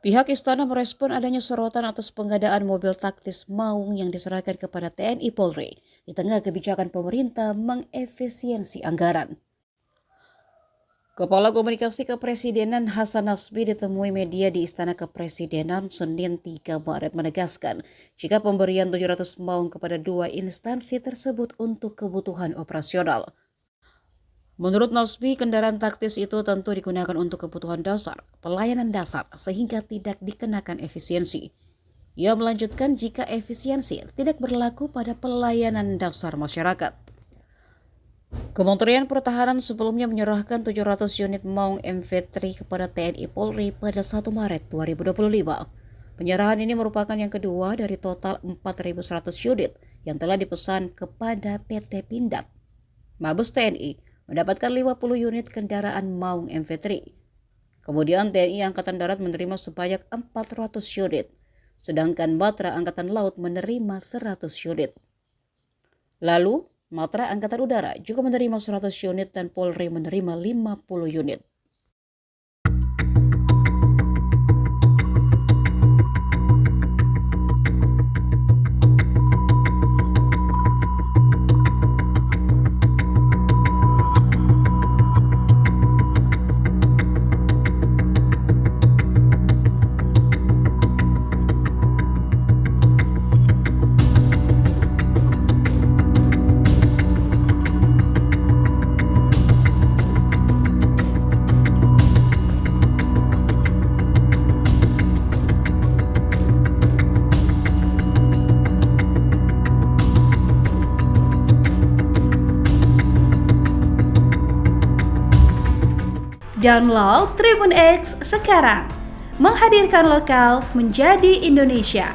Pihak istana merespon adanya sorotan atas pengadaan mobil taktis Maung yang diserahkan kepada TNI Polri di tengah kebijakan pemerintah mengefisiensi anggaran. Kepala Komunikasi Kepresidenan Hasan Nasbi ditemui media di Istana Kepresidenan Senin 3 Maret menegaskan jika pemberian 700 Maung kepada dua instansi tersebut untuk kebutuhan operasional. Menurut Nasbi, kendaraan taktis itu tentu digunakan untuk kebutuhan dasar, pelayanan dasar, sehingga tidak dikenakan efisiensi. Ia melanjutkan jika efisiensi tidak berlaku pada pelayanan dasar masyarakat. Kementerian Pertahanan sebelumnya menyerahkan 700 unit Maung MV3 kepada TNI Polri pada 1 Maret 2025. Penyerahan ini merupakan yang kedua dari total 4.100 unit yang telah dipesan kepada PT Pindad. Mabes TNI mendapatkan 50 unit kendaraan Maung MV3. Kemudian TNI Angkatan Darat menerima sebanyak 400 unit, sedangkan Matra Angkatan Laut menerima 100 unit. Lalu, Matra Angkatan Udara juga menerima 100 unit dan Polri menerima 50 unit. Download Tribun X sekarang, menghadirkan lokal menjadi Indonesia.